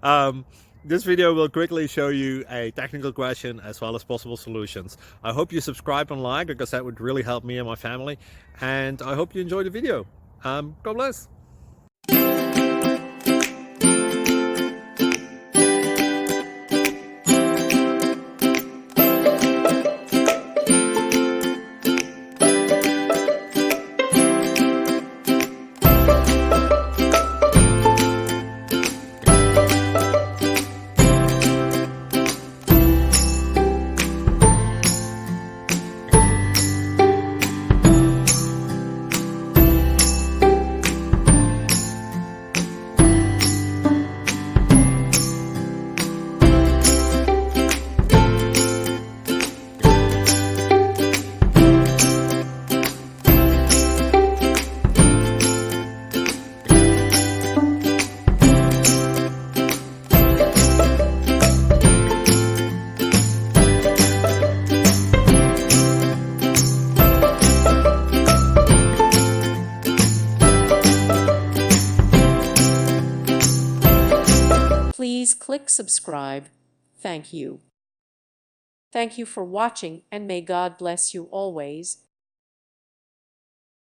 um, this video will quickly show you a technical question as well as possible solutions. I hope you subscribe and like, because that would really help me and my family. And I hope you enjoy the video. God bless. Please click subscribe. Thank you. Thank you for watching, and may God bless you always.